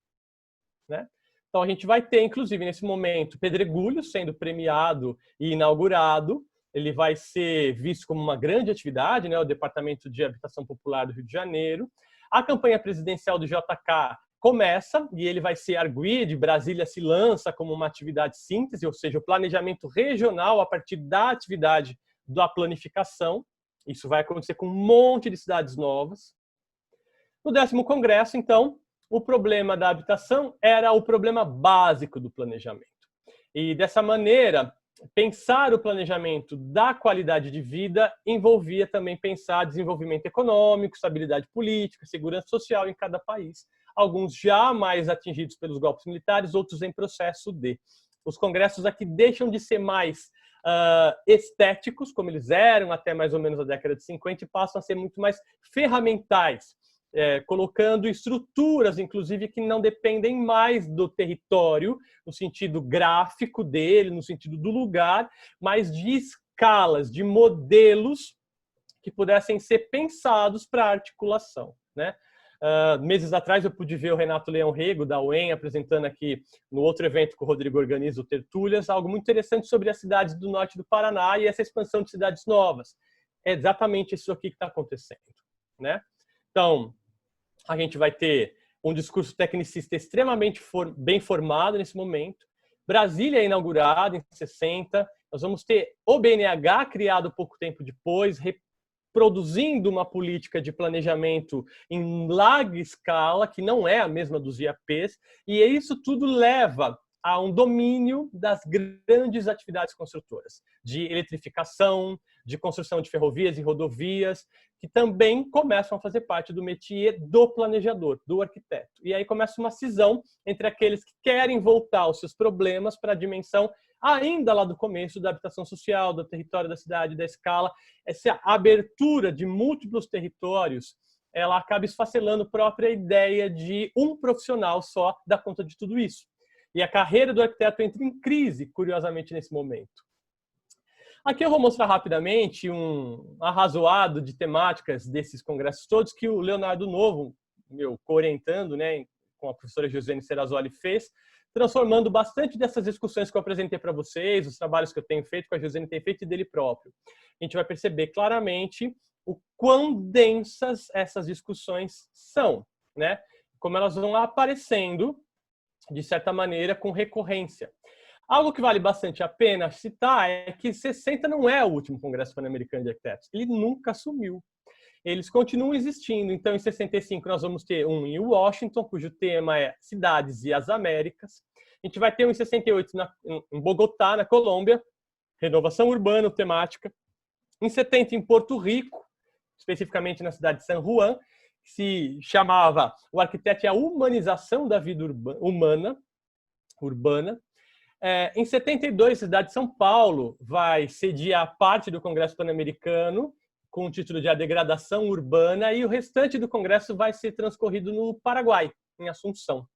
né? Então, a gente vai ter, inclusive, nesse momento, Pedregulho sendo premiado e inaugurado. Ele vai ser visto como uma grande atividade, né? O Departamento de Habitação Popular do Rio de Janeiro. A campanha presidencial do JK começa e ele vai ser arguido. Brasília se lança como uma atividade síntese, ou seja, o planejamento regional a partir da atividade da planificação. Isso vai acontecer com um monte de cidades novas. No 10º Congresso, então, o problema da habitação era o problema básico do planejamento. E, dessa maneira, pensar o planejamento da qualidade de vida envolvia também pensar desenvolvimento econômico, estabilidade política, segurança social em cada país. Alguns já mais atingidos pelos golpes militares, outros em processo de. Os congressos aqui deixam de ser mais estéticos, como eles eram até mais ou menos a década de 50, e passam a ser muito mais ferramentais, colocando estruturas, inclusive, que não dependem mais do território, no sentido gráfico dele, no sentido do lugar, mas de escalas, de modelos que pudessem ser pensados para articulação, né? Meses atrás eu pude ver o Renato Leão Rego, da UEM, apresentando aqui no outro evento que o Rodrigo organiza, o Tertúlias, algo muito interessante sobre as cidades do norte do Paraná e essa expansão de cidades novas. É exatamente isso aqui que está acontecendo, né? Então, a gente vai ter um discurso tecnicista extremamente bem formado nesse momento. Brasília é inaugurada em 60. Nós vamos ter o BNH criado pouco tempo depois, produzindo uma política de planejamento em larga escala, que não é a mesma dos IAPs, e isso tudo leva a um domínio das grandes atividades construtoras, de eletrificação, de construção de ferrovias e rodovias, que também começam a fazer parte do métier do planejador, do arquiteto. E aí começa uma cisão entre aqueles que querem voltar os seus problemas para a dimensão ainda lá do começo da habitação social, do território da cidade, da escala. Essa abertura de múltiplos territórios, ela acaba esfacelando a própria ideia de um profissional só dar conta de tudo isso. E a carreira do arquiteto entra em crise, curiosamente, nesse momento. Aqui eu vou mostrar rapidamente um arrazoado de temáticas desses congressos todos que o Leonardo Novo, meu co-orientando, né, com a professora Josiane Serrazoli, fez, transformando bastante dessas discussões que eu apresentei para vocês, os trabalhos que eu tenho feito, que a Josiane tem feito e dele próprio. A gente vai perceber claramente o quão densas essas discussões são, né? Como elas vão aparecendo, de certa maneira, com recorrência. Algo que vale bastante a pena citar é que 60 não é o último Congresso Pan-Americano de Arquitetos. Ele nunca sumiu. Eles continuam existindo. Então, em 65, nós vamos ter um em Washington, cujo tema é Cidades e as Américas. A gente vai ter um em 68 em Bogotá, na Colômbia, renovação urbana temática. Em 70, em Porto Rico, especificamente na cidade de San Juan, que se chamava O Arquiteto e a Humanização da Vida Urbana. Em 72, a cidade de São Paulo vai sediar parte do Congresso Pan-Americano, com o título de A Degradação Urbana, e o restante do Congresso vai ser transcorrido no Paraguai, em Assunção.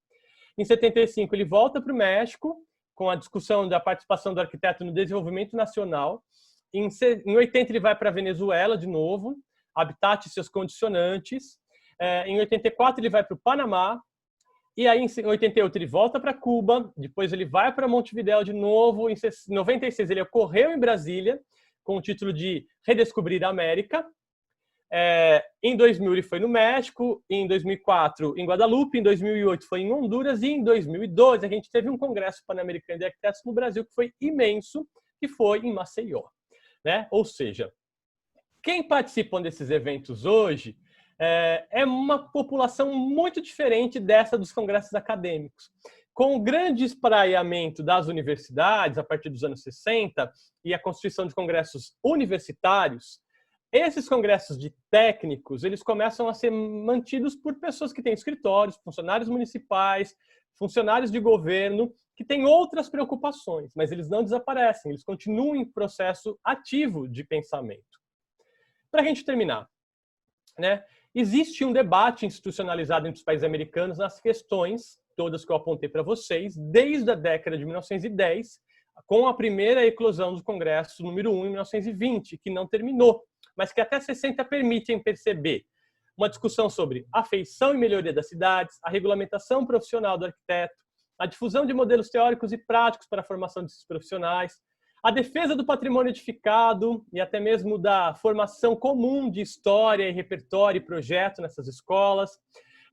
Em 75, ele volta para o México, com a discussão da participação do arquiteto no desenvolvimento nacional. Em 80, ele vai para a Venezuela, de novo, Habitat e seus condicionantes. Em 84, ele vai para o Panamá. E aí, em 88, ele volta para Cuba. Depois, ele vai para Montevidéu de novo. Em 96, ele ocorreu em Brasília, com o título de Redescobrir a América. Em 2000, ele foi no México. Em 2004, em Guadalupe. Em 2008, foi em Honduras. E em 2012, a gente teve um Congresso Pan-Americano de Arquitetos no Brasil, que foi imenso, que foi em Maceió, né? Ou seja, quem participam desses eventos hoje é uma população muito diferente dessa dos congressos acadêmicos. Com o grande espraiamento das universidades, a partir dos anos 60, e a constituição de congressos universitários, esses congressos de técnicos, eles começam a ser mantidos por pessoas que têm escritórios, funcionários municipais, funcionários de governo, que têm outras preocupações, mas eles não desaparecem, eles continuam em processo ativo de pensamento. Para a gente terminar, né? Existe um debate institucionalizado entre os países americanos nas questões, todas que eu apontei para vocês, desde a década de 1910, com a primeira eclosão do Congresso número 1 em 1920, que não terminou, mas que até 60 permitem perceber uma discussão sobre a feição e melhoria das cidades, a regulamentação profissional do arquiteto, a difusão de modelos teóricos e práticos para a formação desses profissionais, a defesa do patrimônio edificado e até mesmo da formação comum de história, e repertório e projeto nessas escolas,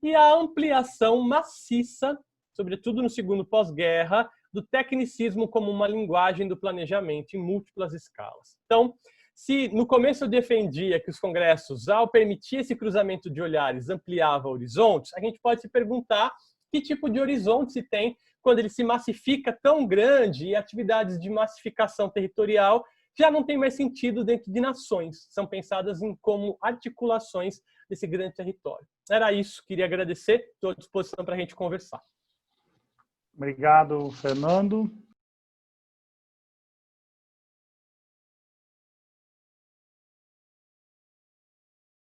e a ampliação maciça, sobretudo no segundo pós-guerra, do tecnicismo como uma linguagem do planejamento em múltiplas escalas. Então, se no começo eu defendia que os congressos, ao permitir esse cruzamento de olhares, ampliava horizontes, a gente pode se perguntar que tipo de horizonte se tem quando ele se massifica tão grande e atividades de massificação territorial já não tem mais sentido dentro de nações, são pensadas como articulações desse grande território. Era isso, queria agradecer, estou à disposição para a gente conversar. Obrigado, Fernando.